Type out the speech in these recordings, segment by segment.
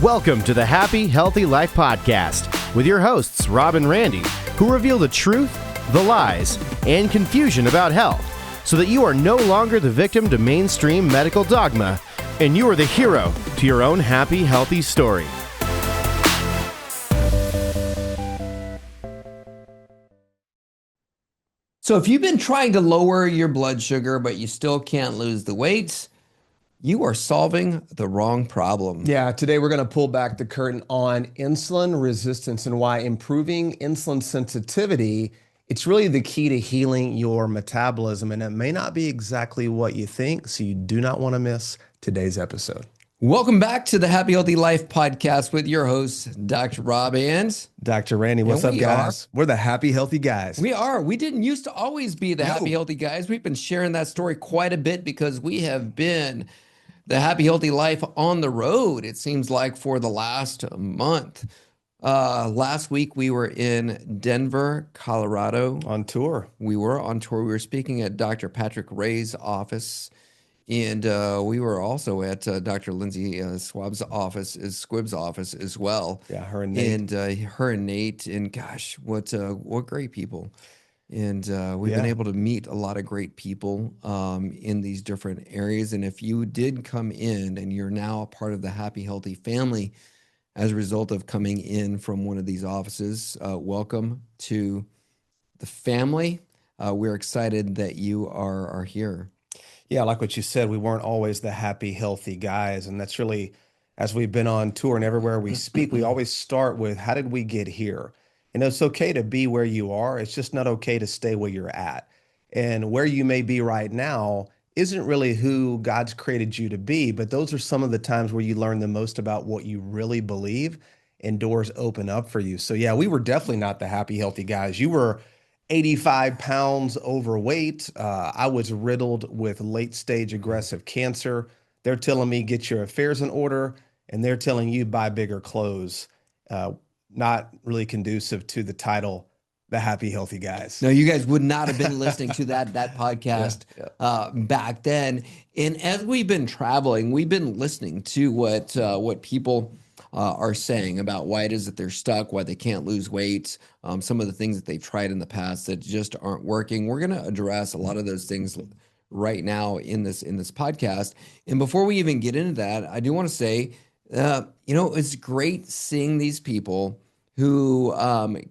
Welcome to the Happy Healthy Life Podcast with your hosts, Rob and Randy, who reveal the truth, the lies, and confusion about health so that you are no longer the victim to mainstream medical dogma and you are the hero to your own happy, healthy story. So if you've been trying to lower your blood sugar, but you still can't lose the weight, you are solving the wrong problem. Yeah, today we're going to pull back the curtain on insulin resistance and why improving insulin sensitivity, it's really the key to healing your metabolism. And it may not be exactly what you think, so you do not want to miss today's episode. Welcome back to the Happy Healthy Life Podcast with your hosts, Dr. Rob and Dr. Randy. What's up, guys? We're the Happy Healthy Guys. We are. We didn't used to always be the Happy Healthy Guys. We've been sharing that story quite a bit because we have been the Happy Healthy Life on the road, it seems like, for the last month. Last week, we were in Denver, Colorado. On tour. We were on tour. We were speaking at Dr. Patrick Ray's office. And we were also at Dr. Lindsay Squibb's office as well. Yeah, her and Nate. And her and Nate. And gosh, what great people. And we've been able to meet a lot of great people in these different areas. And if you did come in and you're now a part of the Happy Healthy family as a result of coming in from one of these offices, welcome to the family. We're excited that you are here. Yeah, like what you said, we weren't always the happy, healthy guys. And that's really, as we've been on tour and everywhere we speak, we always start with, how did we get here? And it's okay to be where you are. It's just not okay to stay where you're at. And where you may be right now isn't really who God's created you to be, but those are some of the times where you learn the most about what you really believe and doors open up for you. So yeah, we were definitely not the happy, healthy guys. You were 85 pounds overweight. I was riddled with late stage aggressive cancer. They're telling me get your affairs in order, and they're telling you buy bigger clothes. Not really conducive to the title, The Happy Healthy Guys. No, you guys would not have been listening to that podcast back then. And as we've been traveling, we've been listening to what people are saying about why it is that they're stuck, why they can't lose weight, some of the things that they've tried in the past that just aren't working. We're going to address a lot of those things right now in this podcast. And before we even get into that, I do want to say, it's great seeing these people who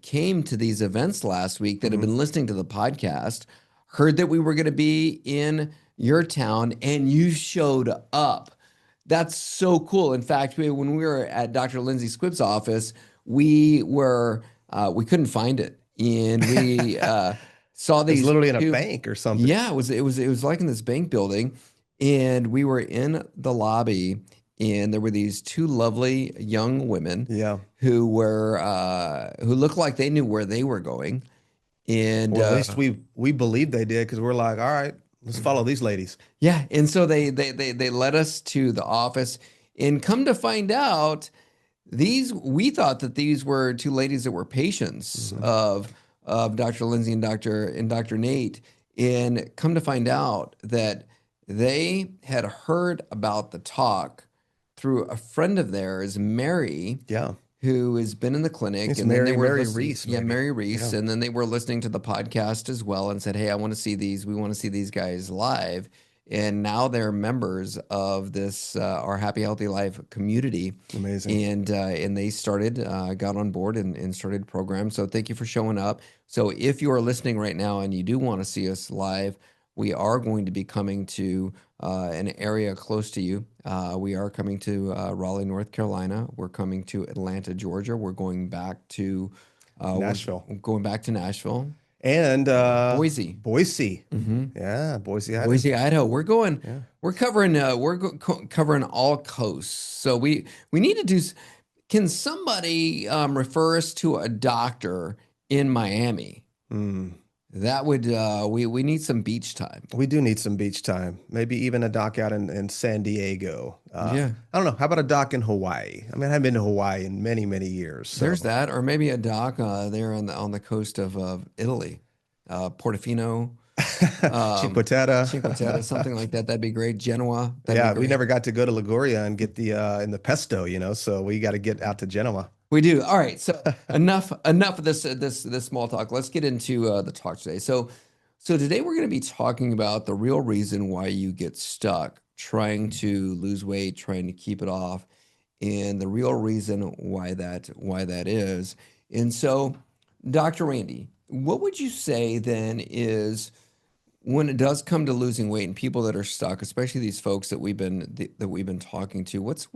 came to these events last week that have been listening to the podcast, heard that we were going to be in your town, and you showed up. That's so cool. In fact, when we were at Dr. Lindsay Squibb's office, we couldn't find it, and we saw these. It's literally in a bank or something. Yeah, it was like in this bank building, and we were in the lobby. And there were these two lovely young women who looked like they knew where they were going. And at least we believed they did, because we're like, all right, let's follow these ladies. Yeah. And so they led us to the office, and come to find out, we thought that these were two ladies that were patients of Dr. Lindsay and Dr. Nate. And come to find out that they had heard about the talk through a friend of theirs, Mary, who has been in the clinic. It's and Mary, then they were Mary Reese. Yeah, Mary Reese. Yeah. And then they were listening to the podcast as well and said, hey, I want to see these. We want to see these guys live. And now they're members of this, our Happy Healthy Life community. Amazing. And they got on board and started programs. So thank you for showing up. So if you are listening right now and you do want to see us live, we are going to be coming to an area close to you. We are coming to Raleigh, North Carolina. We're coming to Atlanta, Georgia. We're going back to Nashville. We're going back to Nashville. And Boise. Mm-hmm. Yeah, Boise, Idaho. Boise, Idaho. We're going. Yeah. We're covering. Covering all coasts. So we need to do. Can somebody refer us to a doctor in Miami? That would, we need some beach time. We do need some beach time. Maybe even a dock out in San Diego. I don't know. How about a dock in Hawaii? I mean, I haven't been to Hawaii in many, many years. So. There's that, or maybe a dock there on the coast of Italy, Portofino. Um, Cinque Terre. Cinque Terre, something like that. That'd be great. Genoa, that'd be Yeah, we great. never got to go to Liguria and get the in the pesto, so we got to get out to Genoa. We do. All right. So enough of this small talk. Let's get into the talk today. So today we're going to be talking about the real reason why you get stuck trying to lose weight, trying to keep it off, and the real reason why that is. And so, Dr. Randy, what would you say then is when it does come to losing weight and people that are stuck, especially these folks that we've been talking to, what's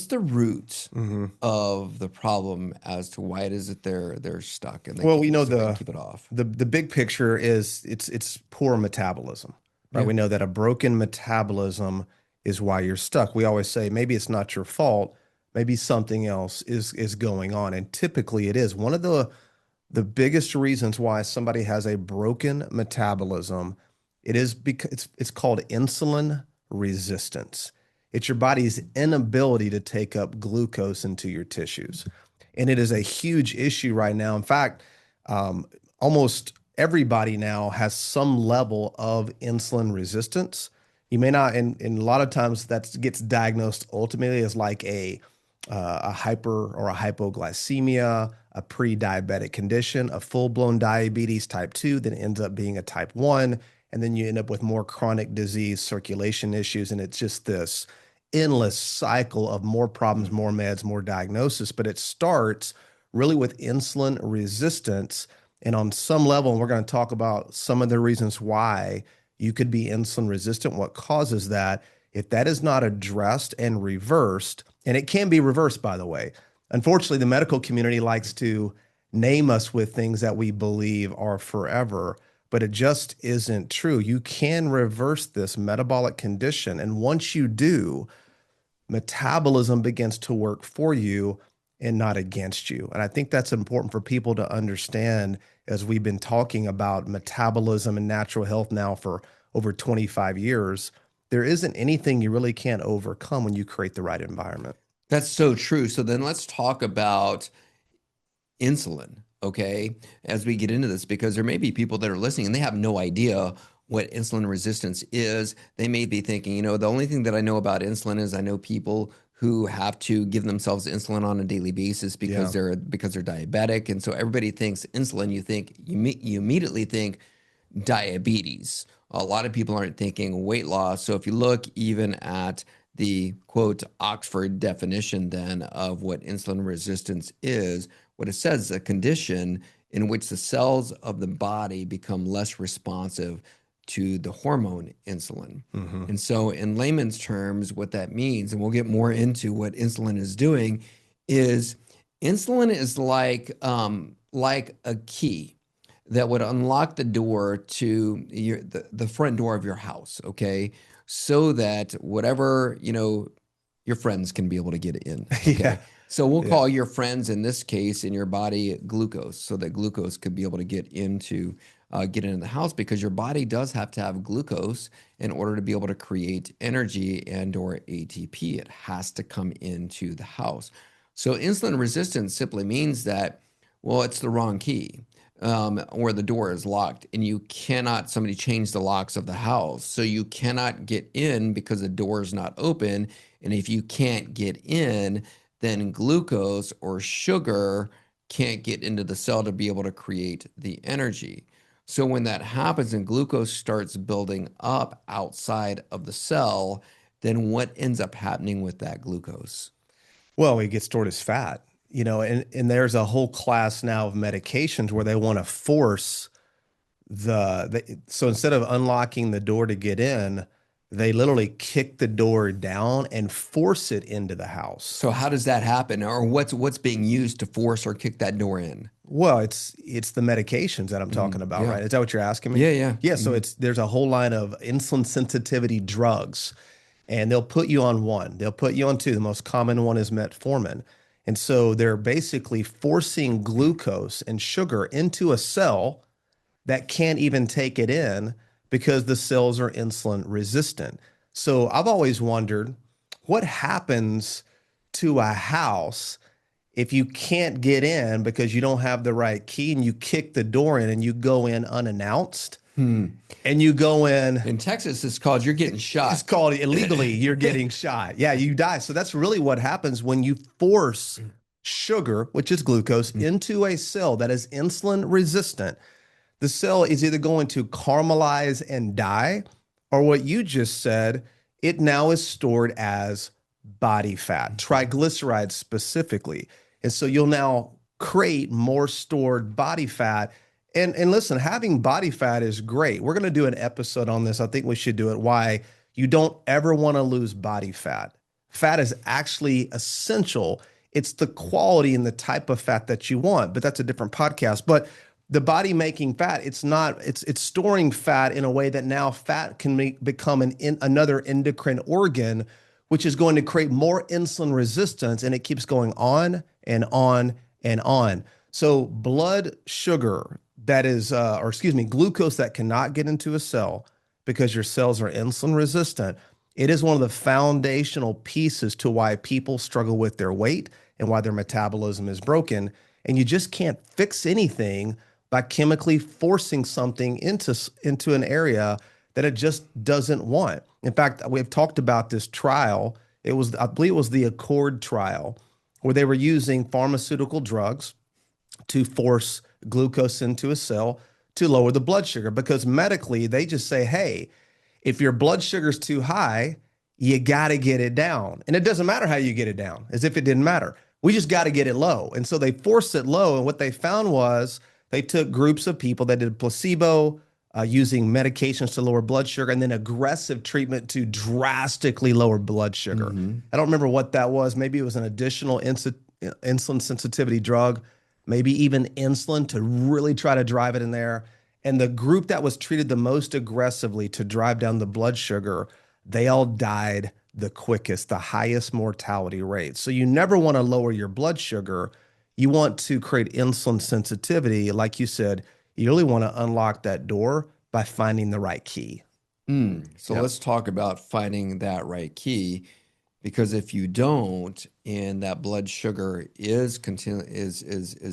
the root Hmm. of the problem as to why it is that they're stuck and they Well, can't we know see if they can the keep it off? the big picture is it's poor metabolism, right? Yeah. We know that a broken metabolism is why you're stuck. We always say maybe it's not your fault, maybe something else is going on, and typically it is. One of the biggest reasons why somebody has a broken metabolism, it is because it's called insulin resistance. It's your body's inability to take up glucose into your tissues. And it is a huge issue right now. In fact, um, almost everybody now has some level of insulin resistance. You may not, and a lot of times that gets diagnosed ultimately as like a hyper or a hypoglycemia, a pre-diabetic condition, a full-blown diabetes type 2 that ends up being a type 1, and then you end up with more chronic disease, circulation issues, and it's just this endless cycle of more problems, more meds, more diagnosis. But it starts really with insulin resistance. And on some level, and we're going to talk about some of the reasons why you could be insulin resistant, what causes that. If that is not addressed and reversed, and it can be reversed, by the way. Unfortunately, the medical community likes to name us with things that we believe are forever, but it just isn't true. You can reverse this metabolic condition. And once you do, metabolism begins to work for you and not against you. And I think that's important for people to understand as we've been talking about metabolism and natural health now for over 25 years. There isn't anything you really can't overcome when you create the right environment. That's so true. So then let's talk about insulin, okay, as we get into this, because there may be people that are listening and they have no idea what insulin resistance is. They may be thinking, the only thing that I know about insulin is I know people who have to give themselves insulin on a daily basis Yeah. because they're diabetic. And so everybody thinks insulin, you immediately think diabetes. A lot of people aren't thinking weight loss. So if you look even at the quote Oxford definition then of what insulin resistance is, what it says is a condition in which the cells of the body become less responsive to the hormone insulin. Hmm. And so in layman's terms, what that means, and we'll get more into what insulin is doing, is insulin is like a key that would unlock the door to the front door of your house, okay? So that whatever, your friends can be able to get in, okay? Yeah. So we'll Yeah. call your friends in this case in your body glucose, so that glucose could be able to get into the house, because your body does have to have glucose in order to be able to create energy and or ATP. It has to come into the house. So insulin resistance simply means that, well, it's the wrong key, or the door is locked and somebody changed the locks of the house. So you cannot get in because the door is not open. And if you can't get in, then glucose or sugar can't get into the cell to be able to create the energy. So when that happens and glucose starts building up outside of the cell, then what ends up happening with that glucose? Well, it gets stored as fat, and there's a whole class now of medications where they want to force so instead of unlocking the door to get in, they literally kick the door down and force it into the house. So how does that happen? Or what's being used to force or kick that door in? Well, it's the medications that I'm talking about, Yeah. right? Is that what you're asking me? Yeah, yeah. Yeah, so there's a whole line of insulin sensitivity drugs, and they'll put you on one. They'll put you on two. The most common one is metformin. And so they're basically forcing glucose and sugar into a cell that can't even take it in because the cells are insulin resistant. So I've always wondered what happens to a house if you can't get in because you don't have the right key and you kick the door in and you go in unannounced. and you go in. In Texas, it's called you're getting shot. It's called illegally, you're getting shot. Yeah, you die. So that's really what happens when you force sugar, which is glucose, into a cell that is insulin resistant. The cell is either going to caramelize and die, or what you just said, it now is stored as body fat, triglycerides specifically. And so you'll now create more stored body fat. And listen, having body fat is great. We're going to do an episode on this. I think we should do it. Why you don't ever want to lose body fat. Fat is actually essential. It's the quality and the type of fat that you want, but that's a different podcast. But the body making fat, it's storing fat in a way that now fat can become another endocrine organ, which is going to create more insulin resistance, and it keeps going on and on and on. So blood sugar that is, glucose that cannot get into a cell because your cells are insulin resistant, it is one of the foundational pieces to why people struggle with their weight and why their metabolism is broken. And you just can't fix anything by chemically forcing something into an area that it just doesn't want. In fact, we've talked about this trial. I believe it was the Accord trial, where they were using pharmaceutical drugs to force glucose into a cell to lower the blood sugar, because medically they just say, hey, if your blood sugar is too high, you got to get it down. And it doesn't matter how you get it down, as if it didn't matter. We just got to get it low. And so they forced it low. And what they found was they took groups of people that did placebo, using medications to lower blood sugar, and then aggressive treatment to drastically lower blood sugar. I don't remember what that was. Maybe it was an additional insulin sensitivity drug, maybe even insulin to really try to drive it in there. And the group that was treated the most aggressively to drive down the blood sugar, they all died the quickest, the highest mortality rate. So you never want to lower your blood sugar. You want to create insulin sensitivity. Like you said, you really want to unlock that door by finding the right key. So let's talk about finding that right key, because if you don't, and that blood sugar is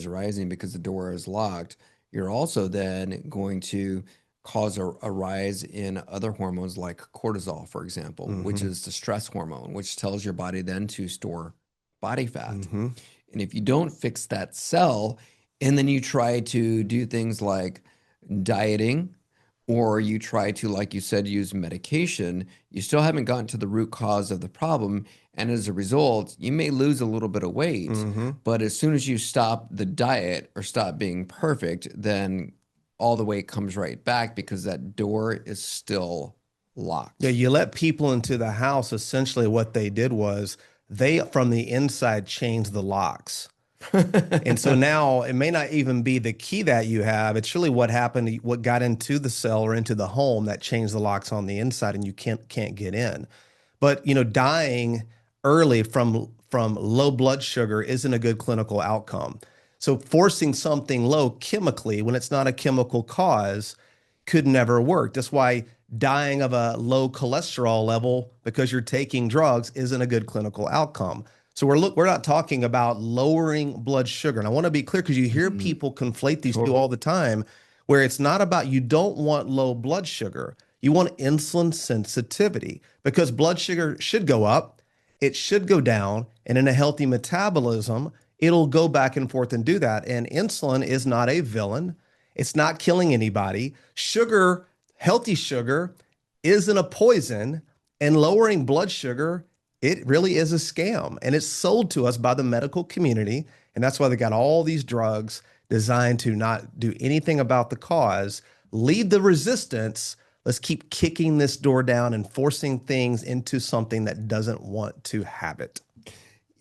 rising because the door is locked, you're also then going to cause a rise in other hormones like cortisol, for example, which is the stress hormone, which tells your body then to store body fat. And if you don't fix that cell, and then you try to do things like dieting, or you try to, like you said, use medication, you still haven't gotten to the root cause of the problem. And as a result, you may lose a little bit of weight, but as soon as you stop the diet or stop being perfect, then all the weight comes right back because that door is still locked. Yeah, you let people into the house. Essentially what they did was they, from the inside, changed the locks. And so now it may not even be the key that you have. It's really what happened, what got into the cell or into the home that changed the locks on the inside, and you can't get in. But, dying early from low blood sugar isn't a good clinical outcome. So forcing something low chemically when it's not a chemical cause could never work. That's why dying of a low cholesterol level because you're taking drugs isn't a good clinical outcome. So we're not talking about lowering blood sugar. And I want to be clear, because you hear people conflate these two all the time, where it's not about, you don't want low blood sugar. You want insulin sensitivity, because blood sugar should go up, it should go down, and in a healthy metabolism, it'll go back and forth and do that. And insulin is not a villain. It's not killing anybody. Sugar, healthy sugar, isn't a poison, and lowering blood sugar, it really is a scam, and it's sold to us by the medical community. And that's why they got all these drugs designed to not do anything about the cause, lead the resistance. Let's keep kicking this door down and forcing things into something that doesn't want to have it.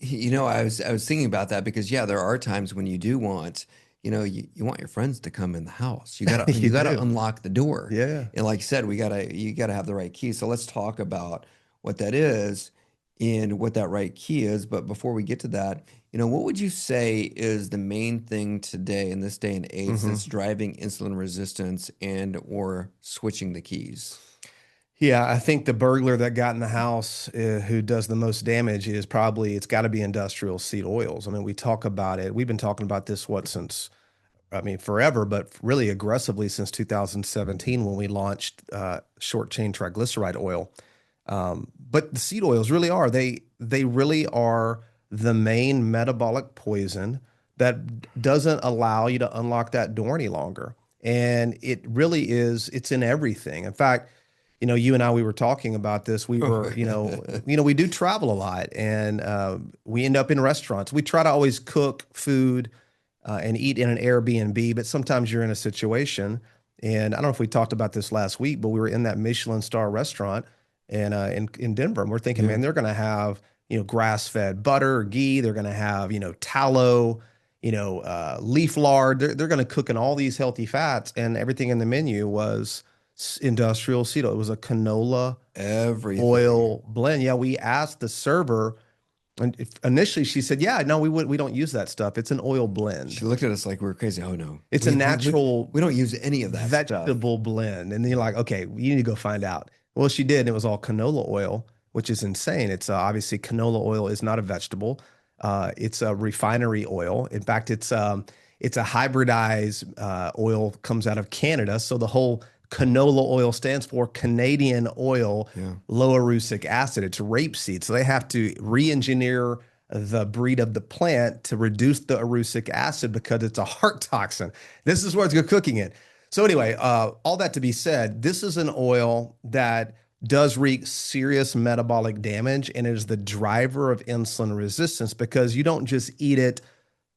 I was thinking about that because, yeah, there are times when you do want, you want your friends to come in the house. You gotta unlock the door. Yeah. And like you said, you gotta have the right key. So let's talk about what that is and what that right key is. But before we get to that, what would you say is the main thing today in this day and age that's driving insulin resistance and or switching the keys? Yeah, I think the burglar that got in the house who does the most damage is probably, it's got to be industrial seed oils. I mean, we talk about it. We've been talking about this, since I mean, forever, but really aggressively since 2017 when we launched short chain triglyceride oil. But the seed oils really are, they really are the main metabolic poison that doesn't allow you to unlock that door any longer. And it really is, it's in everything. In fact, you and I, we were talking about this. We were, we do travel a lot, and we end up in restaurants. We try to always cook food and eat in an Airbnb, but sometimes you're in a situation, and I don't know if we talked about this last week, but we were in that Michelin star restaurant and in Denver, and we're thinking, Yeah. man, they're going to have grass-fed butter, ghee. They're going to have tallow, leaf lard. They're going to cook in all these healthy fats, and everything in the menu was industrial seed oil. It was a canola Everything. oil blend. Yeah, we asked the server, and initially she said, "Yeah, no, we don't use that stuff. It's an oil blend. She looked at us like we were crazy. Oh no, It's a natural we don't use any of that stuff. vegetable blend." And then you're like, "Okay, you need to go find out." Well, she did, and it was all canola oil, which is insane. It's obviously canola oil is not a vegetable. It's a refinery oil. In fact, it's a hybridized oil, comes out of Canada. So the whole canola oil stands for Canadian oil, Yeah. low erucic acid. It's rapeseed. So they have to re-engineer the breed of the plant to reduce the erucic acid because it's a heart toxin. This is where it's good cooking it. So anyway, all that to be said, this is an oil that does wreak serious metabolic damage, and it is the driver of insulin resistance because you don't just eat it,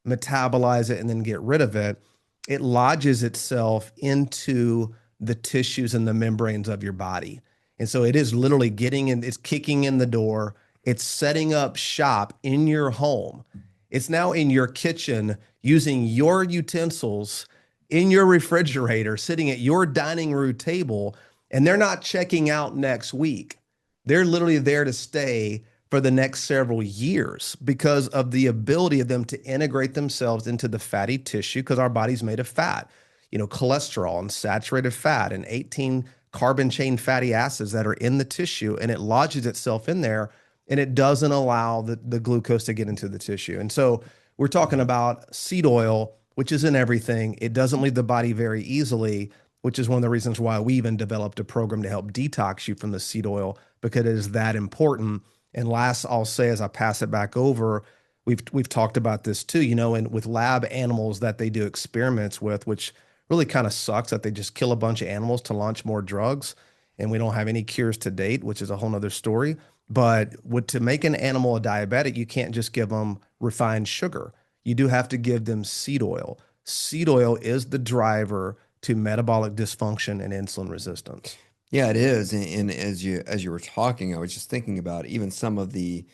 metabolize it, and then get rid of it. It lodges itself into the tissues and the membranes of your body. And so it is literally getting in, it's kicking in the door. It's setting up shop in your home. It's now in your kitchen using your utensils in your refrigerator, sitting at your dining room table, and they're not checking out next week. They're literally there to stay for the next several years because of the ability of them to integrate themselves into the fatty tissue because our body's made of fat, cholesterol and saturated fat and 18 carbon chain fatty acids that are in the tissue, and it lodges itself in there and it doesn't allow the glucose to get into the tissue. And so we're talking about seed oil, which is in everything. It doesn't leave the body very easily, which is one of the reasons why we even developed a program to help detox you from the seed oil because it is that important. And last, I'll say as I pass it back over, we've talked about this too, and with lab animals that they do experiments with, which really kind of sucks that they just kill a bunch of animals to launch more drugs, and we don't have any cures to date, which is a whole nother story. But to make an animal a diabetic, you can't just give them refined sugar. You do have to give them seed oil. Seed oil is the driver to metabolic dysfunction and insulin resistance. Yeah, it is. And as you were talking, I was just thinking about even some of the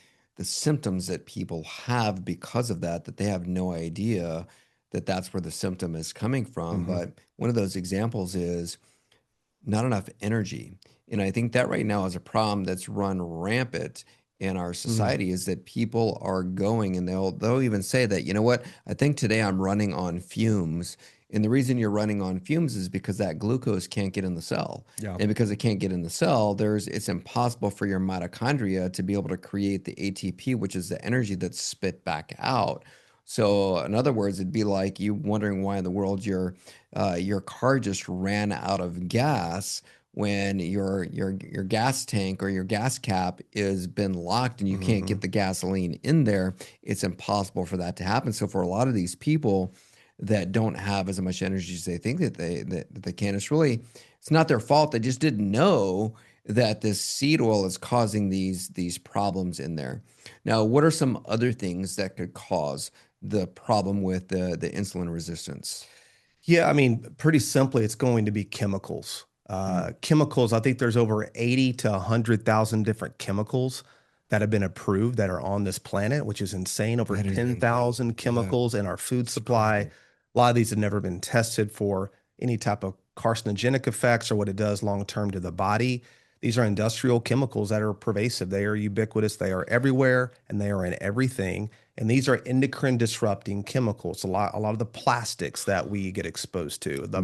symptoms that people have because of that they have no idea that that's where the symptom is coming from. Mm-hmm. But one of those examples is not enough energy. And I think that right now is a problem that's run rampant in our society is that people are going and they'll even say that, you know what, I think today I'm running on fumes. And the reason you're running on fumes is because that glucose can't get in the cell. Yeah. And because it can't get in the cell, it's impossible for your mitochondria to be able to create the ATP, which is the energy that's spit back out. So in other words, it'd be like you wondering why in the world your car just ran out of gas when your gas tank or your gas cap is been locked and you can't get the gasoline in there. It's impossible for that to happen. So for a lot of these people that don't have as much energy as they think that they can, it's not their fault. They just didn't know that this seed oil is causing these problems in there. Now, what are some other things that could cause the problem with the insulin resistance? Yeah, I mean, pretty simply, it's going to be chemicals. Chemicals, I think there's over 80 to 100,000 different chemicals that have been approved that are on this planet, which is insane. Over That is 10,000 chemicals in our food supply. A lot of these have never been tested for any type of carcinogenic effects or what it does long term to the body. These are industrial chemicals that are pervasive. They are ubiquitous. They are everywhere, and they are in everything. And these are endocrine disrupting chemicals. A lot of the plastics that we get exposed to, the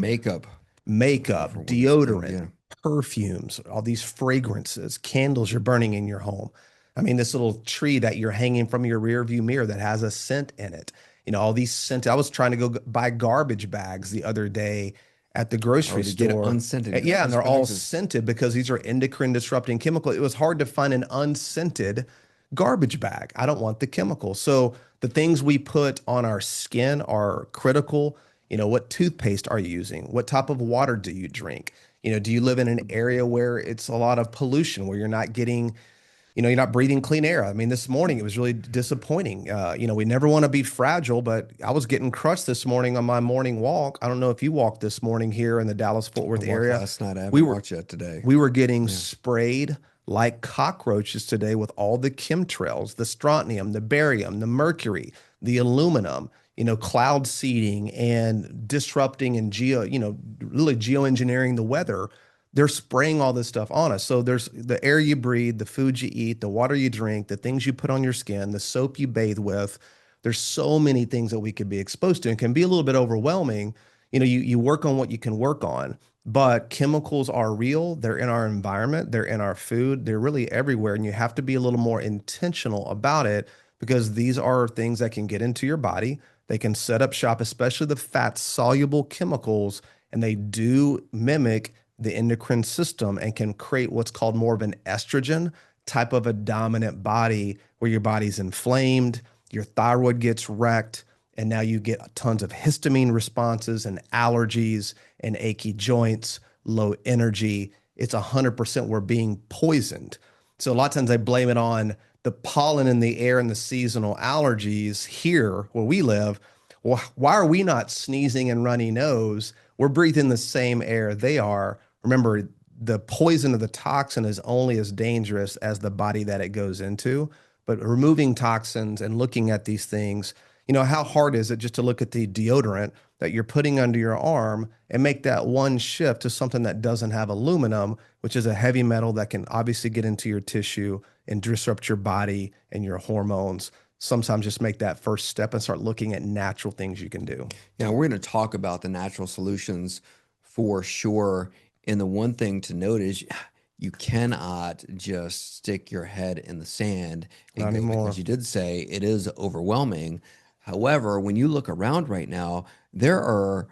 Makeup, deodorant, yeah. perfumes, all these fragrances, candles you're burning in your home. I mean, this little tree that you're hanging from your rear view mirror that has a scent in it. all these scented. I was trying to go buy garbage bags the other day at the grocery to get store. unscented Yeah, and they're garbage all bags is scented because these are endocrine disrupting chemicals. It was hard to find an unscented garbage bag. I don't want the chemicals. So the things we put on our skin are critical. What toothpaste are you using? What type of water do you drink? Do you live in an area where it's a lot of pollution, where you're not getting, you're not breathing clean air? I mean, this morning it was really disappointing. We never want to be fragile, but I was getting crushed this morning on my morning walk. I don't know if you walked this morning here in the Dallas-Fort I Worth walked area. last night. I We haven't were walked yet today. we were getting sprayed like cockroaches today with all the chemtrails, the strontium, the barium, the mercury, the aluminum, cloud seeding and disrupting and really geoengineering the weather. They're spraying all this stuff on us. So there's the air you breathe, the food you eat, the water you drink, the things you put on your skin, the soap you bathe with. There's so many things that we could be exposed to and can be a little bit overwhelming. You work on what you can work on, but chemicals are real. They're in our environment, they're in our food, they're really everywhere. And you have to be a little more intentional about it because these are things that can get into your body. They can set up shop, especially the fat soluble chemicals, and they do mimic the endocrine system and can create what's called more of an estrogen type of a dominant body where your body's inflamed, your thyroid gets wrecked, and now you get tons of histamine responses and allergies and achy joints, low energy. It's 100% we're being poisoned. So a lot of times I blame it on the pollen in the air and the seasonal allergies here where we live. Well, why are we not sneezing and runny nose? We're breathing the same air they are. Remember, the poison of the toxin is only as dangerous as the body that it goes into. But removing toxins and looking at these things, how hard is it just to look at the deodorant that you're putting under your arm and make that one shift to something that doesn't have aluminum, which is a heavy metal that can obviously get into your tissue and disrupt your body and your hormones. Sometimes just make that first step and start looking at natural things you can do. Yeah, we're going to talk about the natural solutions for sure. And the one thing to note is you cannot just stick your head in the sand Not and go, anymore. because you did say it is overwhelming. However, when you look around right now, there are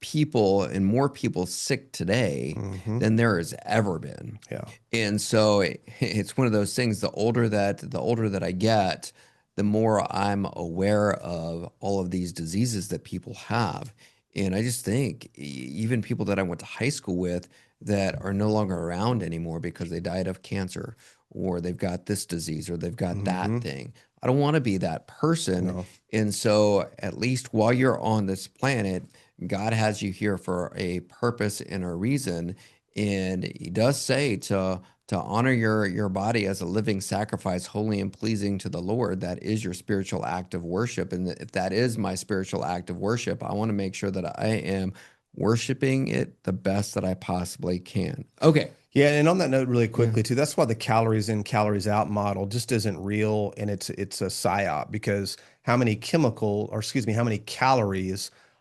people and more people sick today than there has ever been. Yeah. And so it's one of those things, the older that I get, the more I'm aware of all of these diseases that people have. And I just think even people that I went to high school with that are no longer around anymore because they died of cancer or they've got this disease or they've got that thing. I don't want to be that person. No. And so at least while you're on this planet, God has you here for a purpose and a reason. And he does say to honor your body as a living sacrifice, holy and pleasing to the Lord. That is your spiritual act of worship. And if that is my spiritual act of worship, I want to make sure that I am worshiping it the best that I possibly can. Okay. Yeah, and on that note, really quickly too, that's why the calories in, calories out model just isn't real, and it's a psyop because how many calories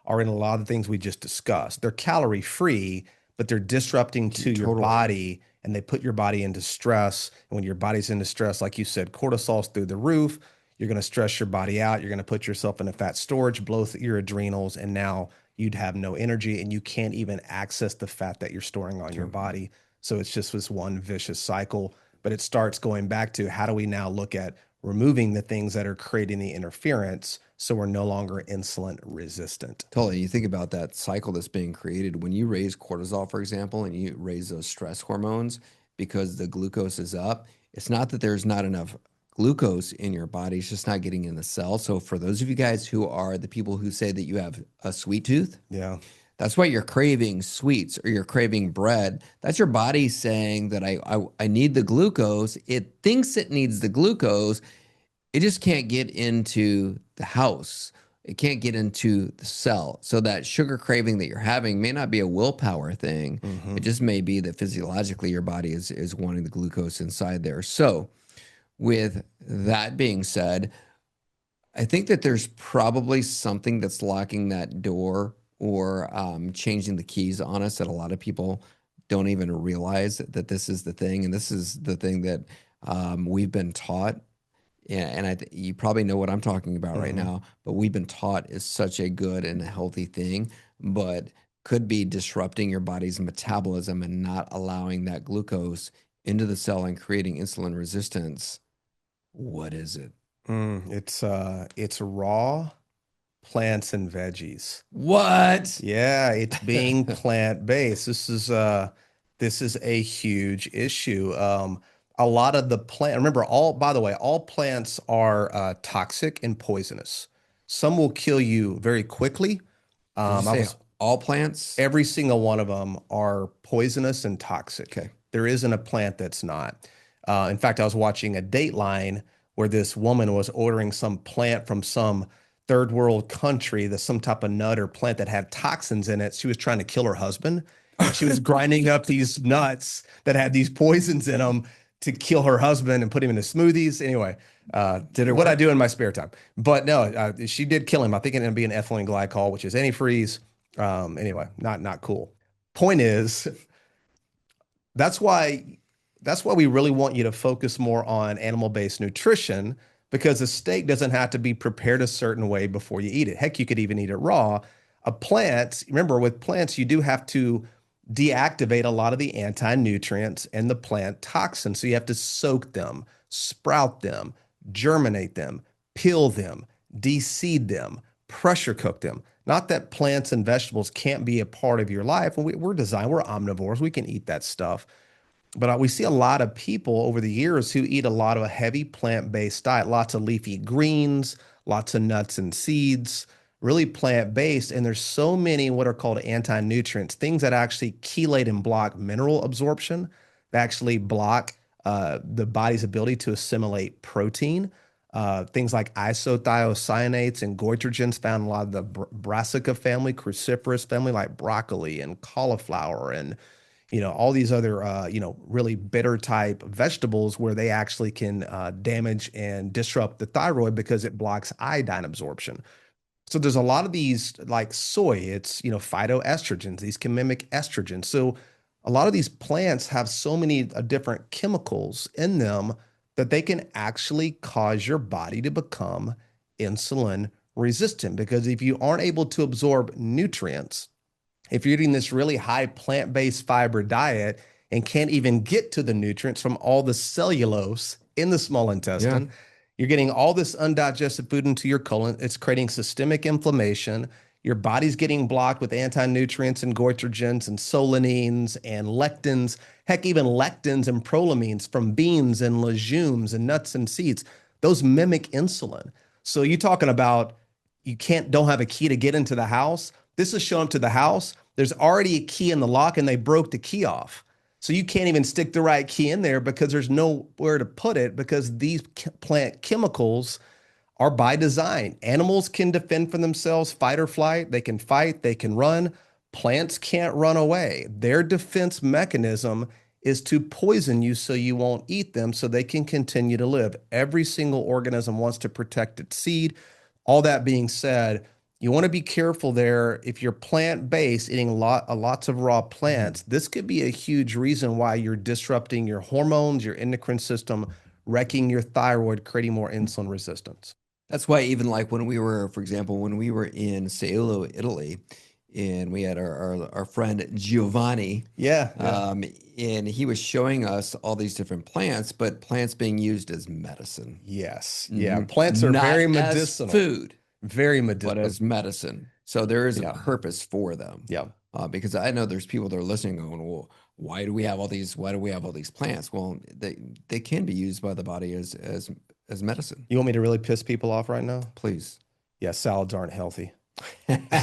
are in a lot of the things we just discussed? They're calorie free, but they're disrupting to your body, and they put your body into stress. And when your body's into stress, like you said, cortisol's through the roof. You're going to stress your body out. You're going to put yourself in a fat storage, blow your adrenals, and now you'd have no energy, and you can't even access the fat that you're storing on your body. So it's just this one vicious cycle, but it starts going back to how do we now look at removing the things that are creating the interference so we're no longer insulin resistant. Totally. You think about that cycle that's being created when you raise cortisol, for example, and you raise those stress hormones because the glucose is up. It's not that there's not enough glucose in your body, it's just not getting in the cell. So for those of you guys who are the people who say that you have a sweet tooth, Yeah. that's why you're craving sweets or you're craving bread. That's your body saying that I need the glucose. It thinks it needs the glucose. It just can't get into the house. It can't get into the cell. So that sugar craving that you're having may not be a willpower thing. It just may be that physiologically your body is wanting the glucose inside there. So with that being said, I think that there's probably something that's locking that door or changing the keys on us that a lot of people don't even realize that this is the thing. And this is the thing that we've been taught and you probably know what I'm talking about right Mhm. now, but we've been taught is such a good and a healthy thing, but could be disrupting your body's metabolism and not allowing that glucose into the cell and creating insulin resistance. What is it? It's raw plants and veggies. What? Yeah, it's being plant-based. This is a huge issue. A lot of the plant, remember all, by the way, all plants are toxic and poisonous. Some will kill you very quickly. Did you I say was all plants? Every single one of them are poisonous and toxic. Okay. There isn't a plant that's not. In fact, I was watching a Dateline where this woman was ordering some plant from some third world country, that's some type of nut or plant that had toxins in it. She was trying to kill her husband, and she was grinding up these nuts that had these poisons in them to kill her husband and put him into smoothies. Anyway, Did it what I work? do in my spare time. But no, she did kill him. I think it ended up being ethylene glycol, which is antifreeze. Anyway, not cool. Point is, that's why we really want you to focus more on animal-based nutrition, because a steak doesn't have to be prepared a certain way before you eat it. Heck, you could even eat it raw. A plant, remember, with plants, you do have to deactivate a lot of the anti-nutrients and the plant toxins. So you have to soak them, sprout them, germinate them, peel them, de-seed them, pressure cook them. Not that plants and vegetables can't be a part of your life. We're designed, we're omnivores, we can eat that stuff. But we see a lot of people over the years who eat a lot of a heavy plant-based diet, lots of leafy greens, lots of nuts and seeds, really plant-based. And there's so many what are called anti-nutrients, things that actually chelate and block mineral absorption, that actually block the body's ability to assimilate protein. Things like isothiocyanates and goitrogens found in a lot of the brassica family, cruciferous family, like broccoli and cauliflower and all these other, really bitter type vegetables where they actually can damage and disrupt the thyroid because it blocks iodine absorption. So there's a lot of these, like soy, it's, phytoestrogens, these can mimic estrogen. So a lot of these plants have so many different chemicals in them that they can actually cause your body to become insulin resistant. Because if you aren't able to absorb nutrients, if you're eating this really high plant-based fiber diet and can't even get to the nutrients from all the cellulose in the small Yeah. intestine, you're getting all this undigested food into your colon. It's creating systemic inflammation. Your body's getting blocked with anti-nutrients and goitrogens and solanines and lectins, heck, even lectins and prolamines from beans and legumes and nuts and seeds. Those mimic insulin. So you're talking about don't have a key to get into the house. This is showing up to the house. There's already a key in the lock and they broke the key off. So you can't even stick the right key in there because there's nowhere to put it, because these plant chemicals are by design. Animals can defend for themselves, fight or flight. They can fight, they can run. Plants can't run away. Their defense mechanism is to poison you so you won't eat them so they can continue to live. Every single organism wants to protect its seed. All that being said, you want to be careful there. If you're plant-based, eating lots of raw plants, this could be a huge reason why you're disrupting your hormones, your endocrine system, wrecking your thyroid, creating more insulin resistance. That's why even like when we were, for example, when we were in Seolo, Italy, and we had our friend Giovanni, Yeah. and he was showing us all these different plants, but plants being used as medicine. Yes. Yeah. Plants are Not very as medicinal. food, Very but medicinal. as medicine. So there is a Yeah. purpose for them. Yeah. Because I know there's people that are listening going, well, why do we have all these plants? Well, they can be used by the body as medicine. You want me to really piss people off right now? Please. Yeah, salads aren't healthy. That's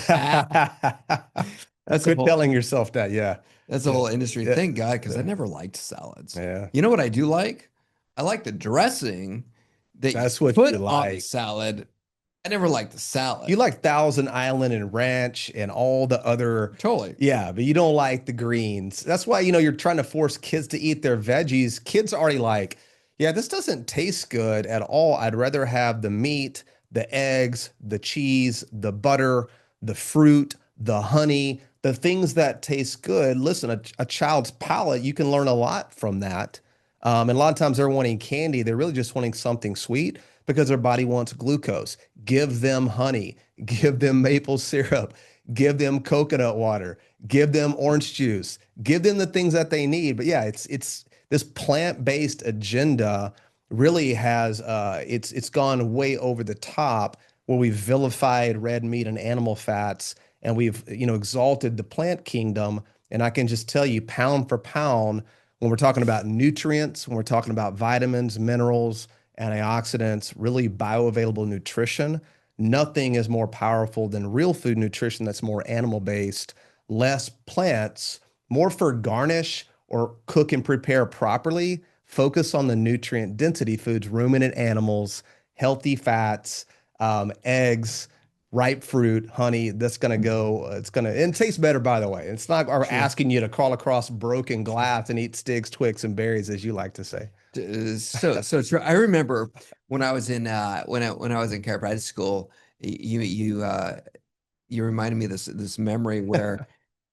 Quit telling yourself that. Yeah. That's a whole industry. Yeah. Thank God, because I never liked salads. Yeah. You know what I do like? I like the dressing that That's you what put you on the like. salad. I never liked the salad. You like Thousand Island and Ranch and all the other. Totally. Yeah, but you don't like the greens. That's why, you're trying to force kids to eat their veggies. Kids are already like, yeah, this doesn't taste good at all. I'd rather have the meat, the eggs, the cheese, the butter, the fruit, the honey, the things that taste good. Listen, a child's palate, you can learn a lot from that. And a lot of times they're wanting candy. They're really just wanting something sweet. because their body wants glucose. Give them honey, give them maple syrup, give them coconut water, give them orange juice, give them the things that they need. But yeah, it's this plant-based agenda really has it's gone way over the top where we've vilified red meat and animal fats, and we've exalted the plant kingdom. And I can just tell you, pound for pound, when we're talking about nutrients, when we're talking about vitamins, minerals, antioxidants, really bioavailable nutrition, nothing is more powerful than real food nutrition that's more animal based, less plants, more for garnish or cook and prepare properly. Focus on the nutrient density foods, ruminant animals, healthy fats, eggs, ripe fruit, honey. That's going to go, and it tastes better, by the way. It's not asking you to crawl across broken glass and eat sticks, twigs, and berries, as you like to say. So true. I remember when I was in when I was in chiropractic school, you reminded me of this memory where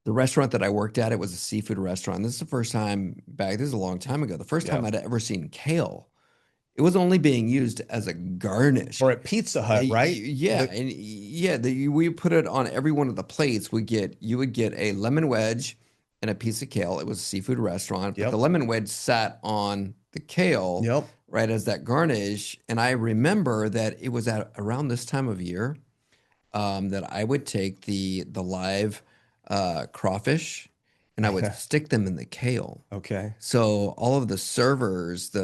the restaurant that I worked at, it was a seafood restaurant. This is the first time back, this is a long time ago, the first time I'd ever seen kale. It was only being used as a garnish. Or at Pizza Hut, right? We put it on every one of the plates. You would get a lemon wedge and a piece of kale. It was a seafood restaurant, but the lemon wedge sat on the kale, right, as that garnish. And I remember that it was at around this time of year that I would take the live crawfish and I would stick them in the kale. Okay. So all of the servers,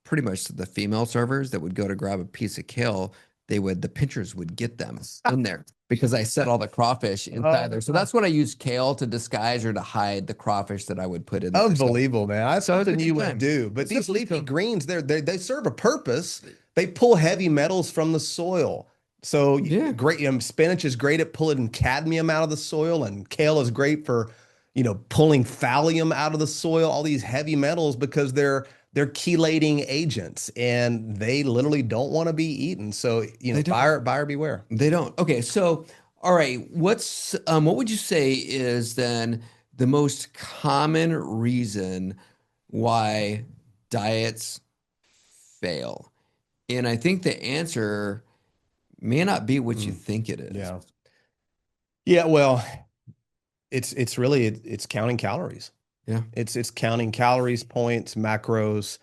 pretty much the female servers that would go to grab a piece of kale, the pinchers would get them in there because I set all the crawfish inside there. So that's what I use kale to disguise or to hide the crawfish that I would put in there. Unbelievable, man. That's something you would do. But these leafy greens, they serve a purpose. They pull heavy metals from the soil. So great. Spinach is great at pulling cadmium out of the soil, and kale is great for, pulling thallium out of the soil. All these heavy metals because they're chelating agents, and they literally don't want to be eaten. So buyer beware. They don't. Okay, so all right, what would you say is then the most common reason why diets fail? And I think the answer may not be what you think it is. Yeah. Well, it's really counting calories. Yeah. It's counting calories, points, macros.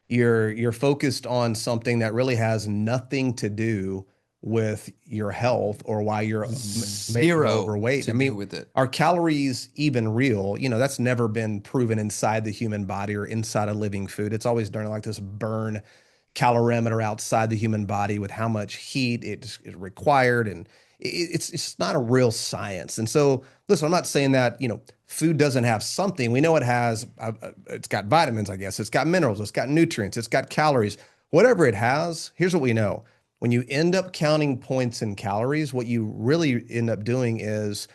You're focused on something that really has nothing to do with your health or why you're overweight. I mean, with it. Are calories even real? That's never been proven inside the human body or inside a living food. It's always done like this burn calorimeter outside the human body with how much heat is required, and it's not a real science. And so, listen, I'm not saying that food doesn't have something. We know it has. It's got vitamins, I guess. It's got minerals. It's got nutrients. It's got calories. Whatever it has, here's what we know: when you end up counting points and calories, what you really end up doing is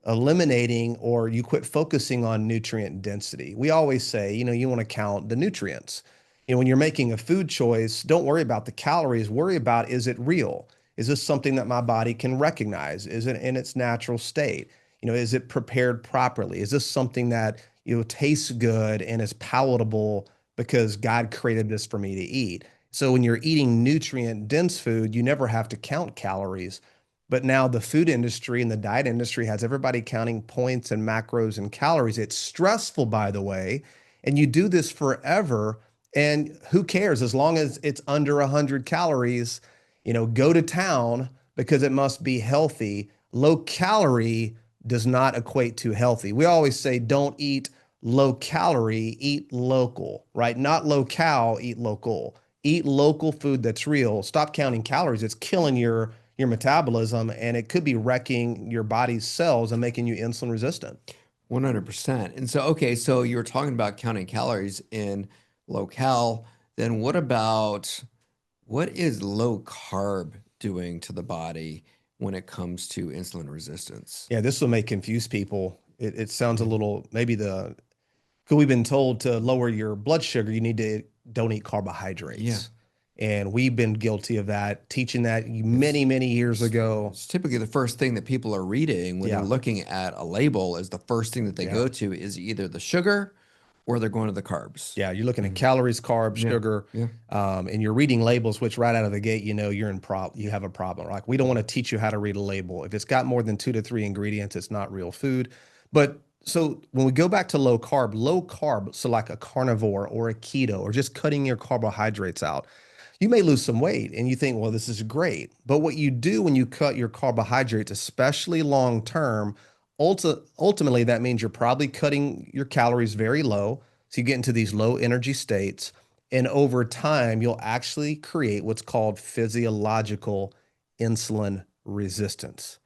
eliminating, or you quit focusing on nutrient density. We always say, you want to count the nutrients. When you're making a food choice, don't worry about the calories. Worry about, is it real? Is this something that my body can recognize? Is it in its natural state? Is it prepared properly? Is this something that, tastes good and is palatable because God created this for me to eat? So when you're eating nutrient dense food, you never have to count calories. But now the food industry and the diet industry has everybody counting points and macros and calories. It's stressful, by the way, and you do this forever. And who cares? As long as it's under 100 calories, go to town because it must be healthy. Low calorie does not equate to healthy. We always say don't eat low calorie, eat local, right? Not low cal, eat local. Eat local food that's real. Stop counting calories. It's killing your metabolism, and it could be wrecking your body's cells and making you insulin resistant. 100%. And so, okay, so you were talking about counting calories in low cal. Then what is low carb doing to the body when it comes to insulin resistance? Yeah, this will confuse people. It sounds a little, because we've been told to lower your blood sugar, you need to don't eat carbohydrates. Yeah. And we've been guilty of that, teaching that many, many years ago. It's typically the first thing that people are reading when they're looking at a label is the first thing that they go to is either the sugar or they're going to the carbs. Yeah, you're looking at calories, carbs, sugar, and you're reading labels, which right out of the gate, you know, you have a problem. Like, we don't want to teach you how to read a label. If it's got more than 2 to 3 ingredients, it's not real food. But so when we go back to low carb, so like a carnivore or a keto or just cutting your carbohydrates out, you may lose some weight and you think, well, this is great. But what you do when you cut your carbohydrates, especially long term, ultimately that means you're probably cutting your calories very low. So you get into these low energy states. And over time, you'll actually create what's called physiological insulin resistance.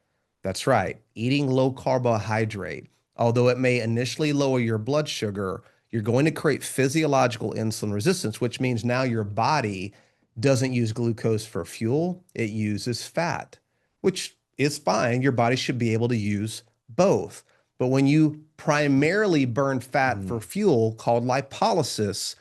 That's right. Eating low carbohydrate, although it may initially lower your blood sugar, you're going to create physiological insulin resistance, which means now your body doesn't use glucose for fuel, it uses fat, which is fine. Your body should be able to use both. But when you primarily burn fat for fuel, called lipolysis,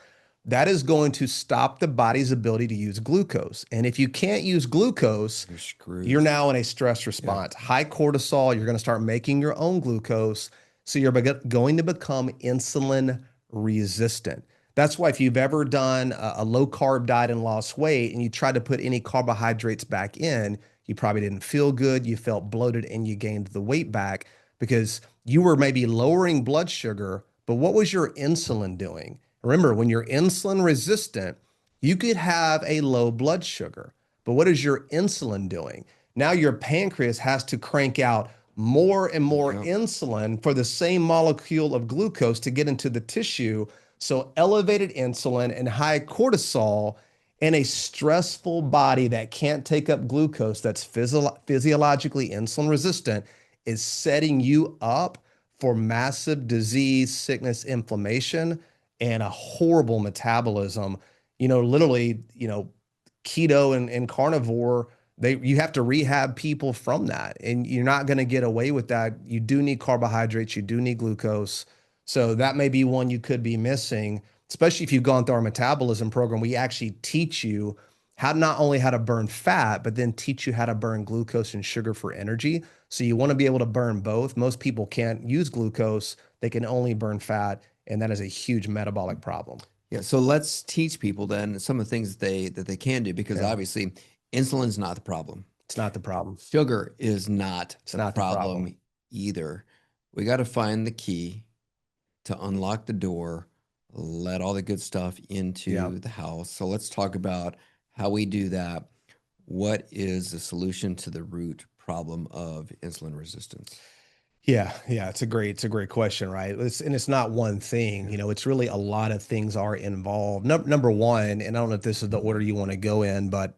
that is going to stop the body's ability to use glucose. And if you can't use glucose, You're screwed. you're now in a stress response. High cortisol, you're going to start making your own glucose. So you're going to become insulin resistant. That's why if you've ever done a low carb diet and lost weight and you tried to put any carbohydrates back in, you probably didn't feel good, you felt bloated, and you gained the weight back because you were maybe lowering blood sugar, but what was your insulin doing? Remember, when you're insulin resistant, you could have a low blood sugar, but what is your insulin doing? Now your pancreas has to crank out more and more insulin for the same molecule of glucose to get into the tissue. So elevated insulin and high cortisol and a stressful body that can't take up glucose, that's physiologically insulin resistant, is setting you up for massive disease, sickness, inflammation, and a horrible metabolism. You know, literally, you know, keto and carnivore, you have to rehab people from that, and you're not going to get away with that. You do need carbohydrates, you do need glucose. So that may be one you could be missing, especially if you've gone through our metabolism program. We actually teach you not only how to burn fat, but then teach you how to burn glucose and sugar for energy. So you want to be able to burn both. Most people can't use glucose. They can only burn fat, and that is a huge metabolic problem. Yeah, so let's teach people then some of the things that they can do, because obviously insulin's not the problem. It's not the problem. Sugar is not the problem either. We got to find the key to unlock the door, let all the good stuff into the house. So let's talk about how we do that. What is the solution to the root problem of insulin resistance? Yeah, it's a great question, right? It's not one thing, you know, it's really a lot of things are involved. Number one, and I don't know if this is the order you want to go in, but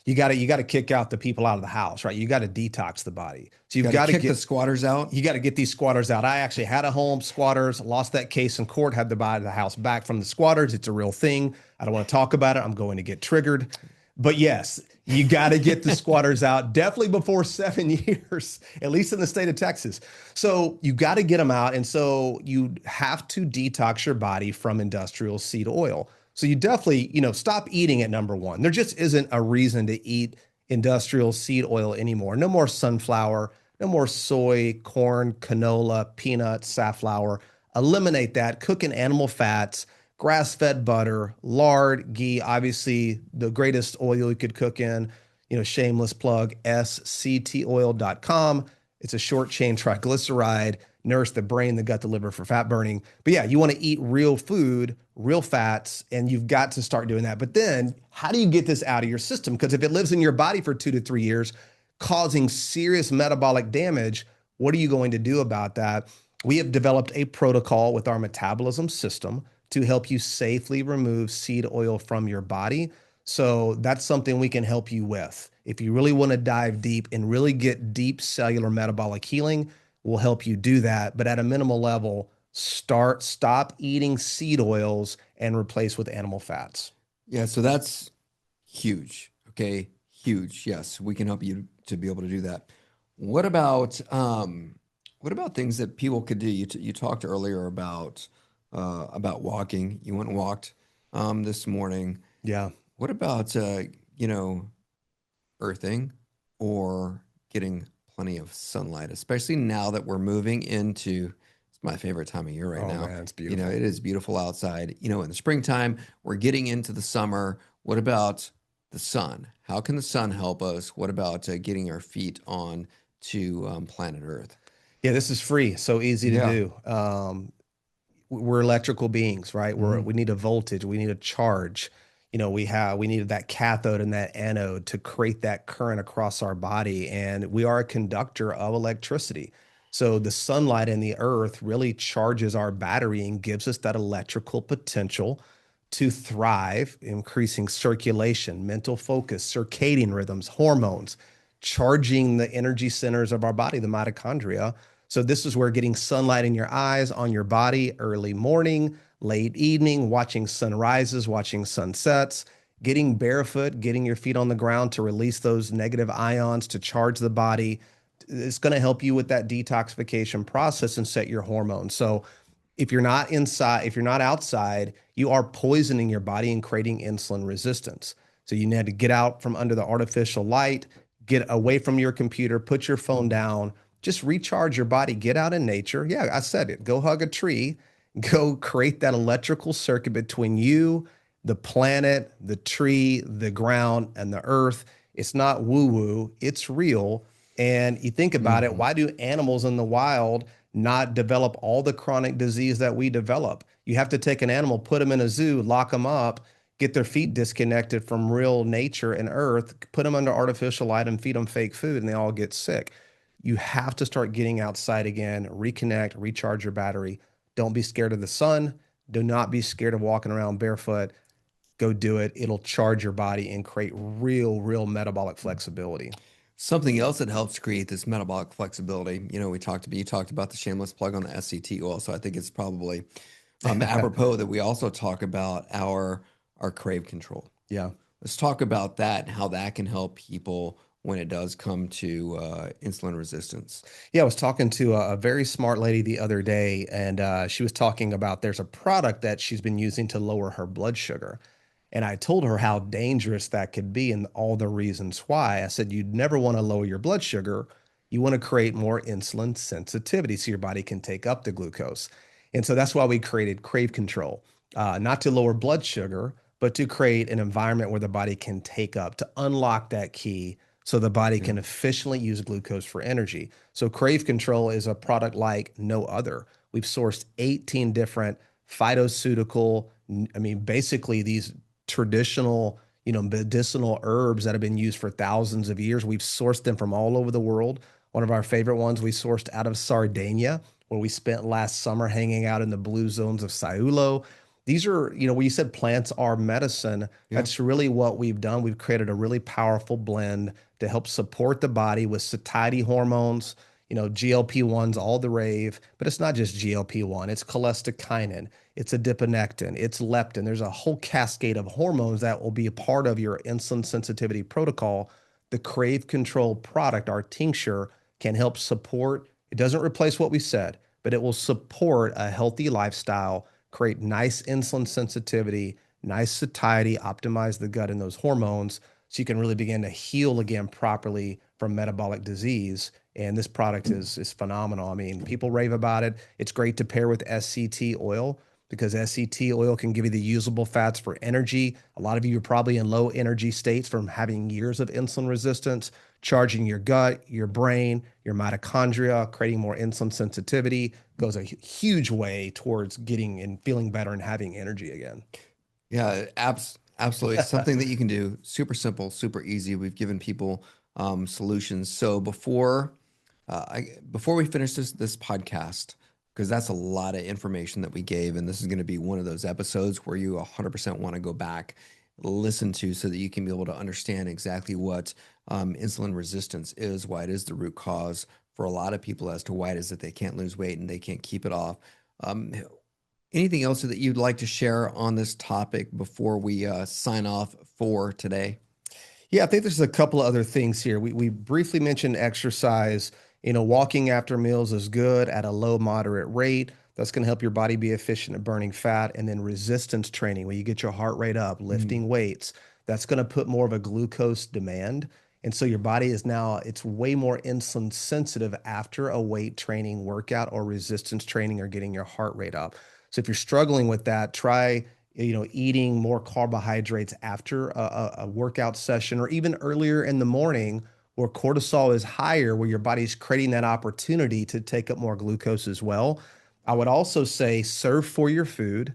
you got to kick out the people out of the house, right? You got to detox the body. So you've got to kick the squatters out. You got to get these squatters out. I actually had a home, squatters, lost that case in court, had to buy the house back from the squatters. It's a real thing. I don't want to talk about it. I'm going to get triggered. But yes, you got to get the squatters out definitely before 7 years, at least in the state of Texas. So you got to get them out. And so you have to detox your body from industrial seed oil. So you definitely, you know, stop eating it, number one. There just isn't a reason to eat industrial seed oil anymore. No more sunflower, no more soy, corn, canola, peanuts, safflower. Eliminate that. Cook in animal fats, grass-fed butter, lard, ghee, obviously the greatest oil you could cook in, you know, shameless plug, sctoil.com. It's a short chain triglyceride, nourish the brain, the gut, the liver for fat burning. But yeah, you want to eat real food, real fats, and you've got to start doing that. But then how do you get this out of your system? Because if it lives in your body for 2 to 3 years, causing serious metabolic damage, what are you going to do about that? We have developed a protocol with our metabolism system to help you safely remove seed oil from your body. So that's something we can help you with. If you really want to dive deep and really get deep cellular metabolic healing, we'll help you do that. But at a minimal level, stop eating seed oils and replace with animal fats. Yeah, so that's huge. Okay, huge. Yes, we can help you to be able to do that. What about things that people could do? You talked earlier about walking. You went and walked this morning. Yeah. What about earthing or getting plenty of sunlight, especially now that we're moving into, it's My favorite time of year right Oh now. man, it's You know, beautiful. it is beautiful outside. You know, in the springtime, we're getting into the summer. What about the sun? How can the sun help us? What about getting our feet on to planet Earth? Yeah, this is free, so easy to Yeah. do. We're electrical beings, right? Hmm. We need a voltage, we need a charge. We needed that cathode and that anode to create that current across our body, and we are a conductor of electricity. So the sunlight in the earth really charges our battery and gives us that electrical potential to thrive, increasing circulation, mental focus, circadian rhythms, hormones, charging the energy centers of our body, the mitochondria. So this is where getting sunlight in your eyes, on your body, early morning, late evening, watching sunrises, watching sunsets, getting barefoot, getting your feet on the ground to release those negative ions to charge the body. It's going to help you with that detoxification process and set your hormones. So if you're not inside, if you're not outside, you are poisoning your body and creating insulin resistance. So you need to get out from under the artificial light, get away from your computer, put your phone down, just recharge your body, get out in nature. Yeah, I said it. Go hug a tree, go create that electrical circuit between you, the planet, the tree, the ground, and the earth. It's not woo woo, it's real. And you think about it, Hmm. why do animals in the wild not develop all the chronic disease that we develop? You have to take an animal, put them in a zoo, lock them up, get their feet disconnected from real nature and earth, put them under artificial light and feed them fake food, and they all get sick. You have to start getting outside again, reconnect, recharge your battery. Don't be scared of the sun. Do not be scared of walking around barefoot. Go do it. It'll charge your body and create real metabolic flexibility. Something else that helps create this metabolic flexibility, you know, you talked about the shameless plug on the SCT oil, so I think it's probably apropos that we also talk about our crave control. Yeah. Let's talk about that and how that can help people when it does come to insulin resistance. Yeah, I was talking to a very smart lady the other day, and she was talking about there's a product that she's been using to lower her blood sugar. And I told her how dangerous that could be and all the reasons why. I said, you'd never want to lower your blood sugar. You want to create more insulin sensitivity so your body can take up the glucose. And so that's why we created Crave Control, not to lower blood sugar, but to create an environment where the body can take up, to unlock that key so the body Yeah. can efficiently use glucose for energy. So Crave Control is a product like no other. We've sourced 18 different phytoceutical, I mean, basically these traditional, medicinal herbs that have been used for thousands of years. We've sourced them from all over the world. One of our favorite ones we sourced out of Sardinia, where we spent last summer hanging out in the blue zones of Saulo. These are, when you said plants are medicine, Yeah. that's really what we've done. We've created a really powerful blend to help support the body with satiety hormones, GLP-1s, all the rave, but it's not just GLP-1, it's cholecystokinin, it's adiponectin, it's leptin. There's a whole cascade of hormones that will be a part of your insulin sensitivity protocol. The Crave Control product, our tincture, can help support. It doesn't replace what we said, but it will support a healthy lifestyle, create nice insulin sensitivity, nice satiety, optimize the gut and those hormones so you can really begin to heal again properly from metabolic disease. And this product is phenomenal. I mean, people rave about it. It's great to pair with SCT oil because SCT oil can give you the usable fats for energy. A lot of you are probably in low energy states from having years of insulin resistance, charging your gut, your brain, your mitochondria, creating more insulin sensitivity goes a huge way towards getting and feeling better and having energy again. Yeah, absolutely. It's something that you can do. Super simple, super easy. We've given people solutions. So before we finish this podcast, because that's a lot of information that we gave, and this is going to be one of those episodes where you 100% want to go back, listen to, so that you can be able to understand exactly what insulin resistance is, why it is the root cause for a lot of people as to why it is that they can't lose weight and they can't keep it off. Um, Anything else that you'd like to share on this topic before we sign off for today? Yeah, I think there's a couple of other things here. We briefly mentioned exercise. Walking after meals is good at a low, moderate rate. That's going to help your body be efficient at burning fat. And then resistance training, where you get your heart rate up, Mm. lifting weights, that's going to put more of a glucose demand. And so your body is now, it's way more insulin sensitive after a weight training workout or resistance training or getting your heart rate up. So if you're struggling with that, try, eating more carbohydrates after a workout session or even earlier in the morning where cortisol is higher, where your body's creating that opportunity to take up more glucose as well. I would also say serve for your food,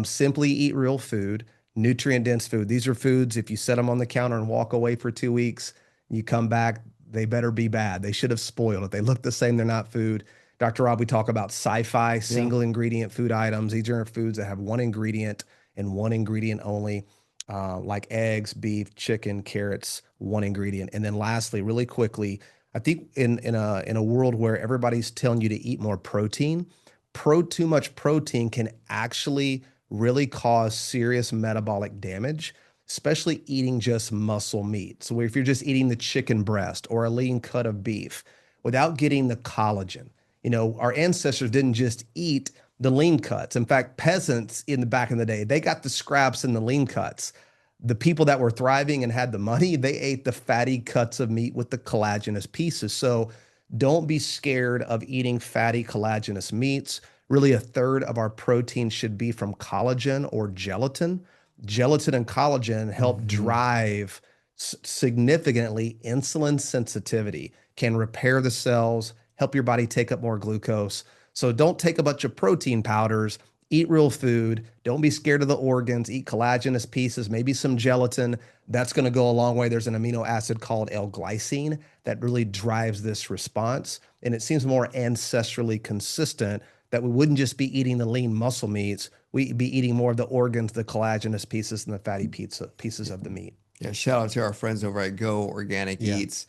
simply eat real food, nutrient dense food. These are foods, if you set them on the counter and walk away for 2 weeks, you come back, they better be bad. They should have spoiled. If they look the same, they're not food. Dr. Rob, we talk about sci-fi, single ingredient food items. These are foods that have one ingredient and one ingredient only, like eggs, beef, chicken, carrots, one ingredient. And then lastly, really quickly, I think in a world where everybody's telling you to eat more protein, too much protein can actually really cause serious metabolic damage, especially eating just muscle meat. So if you're just eating the chicken breast or a lean cut of beef without getting the collagen, our ancestors didn't just eat the lean cuts. In fact, peasants in the back in the day, they got the scraps and the lean cuts. The people that were thriving and had the money, they ate the fatty cuts of meat with the collagenous pieces. So don't be scared of eating fatty collagenous meats. Really, a third of our protein should be from collagen or gelatin. Gelatin and collagen help drive significantly insulin sensitivity, can repair the cells, help your body take up more glucose. So don't take a bunch of protein powders, eat real food. Don't be scared of the organs, eat collagenous pieces, maybe some gelatin. That's going to go a long way. There's an amino acid called L-glycine that really drives this response. And it seems more ancestrally consistent that we wouldn't just be eating the lean muscle meats. We'd be eating more of the organs, the collagenous pieces, and the fatty pieces of the meat. Yeah, shout out to our friends over at Go Organic Eats.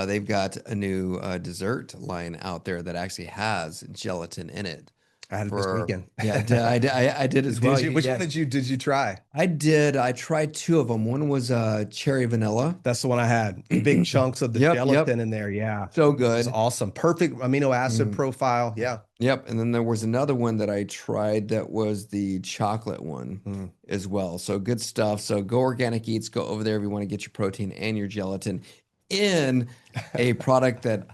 They've got a new dessert line out there that actually has gelatin in it. I had it this weekend. Yeah, I did as well. Which one did you try? I did. I tried 2 of them. One was cherry vanilla. That's the one I had. Big chunks of the gelatin in there. Yeah. So good. It's awesome. Perfect amino acid profile. Yeah. Yep. And then there was another one that I tried that was the chocolate one as well. So good stuff. So Go Organic Eats. Go over there if you want to get your protein and your gelatin in a product that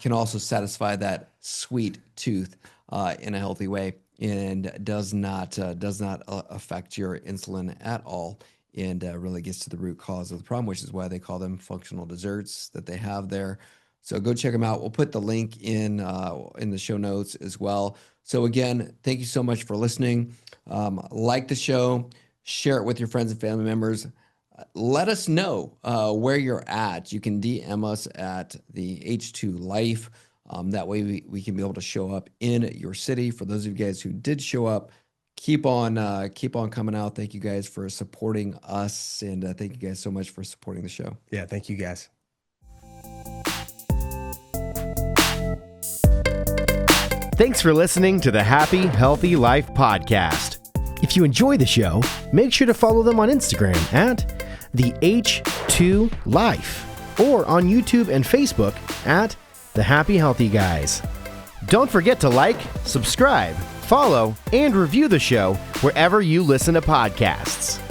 can also satisfy that sweet tooth in a healthy way and does not affect your insulin at all and really gets to the root cause of the problem, which is why they call them functional desserts that they have there. So go check them out. We'll put the link in the show notes as well. So again, thank you so much for listening. Like the show, share it with your friends and family members. Let us know where you're at. You can DM us at the H2 Life. That way we can be able to show up in your city. For those of you guys who did show up, keep on coming out. Thank you guys for supporting us, and thank you guys so much for supporting the show. Yeah, thank you guys. Thanks for listening to the Happy Healthy Life podcast. If you enjoy the show, make sure to follow them on Instagram at the H2 Life or on YouTube and Facebook at The Happy Healthy Guys. Don't forget to like, subscribe, follow, and review the show wherever you listen to podcasts.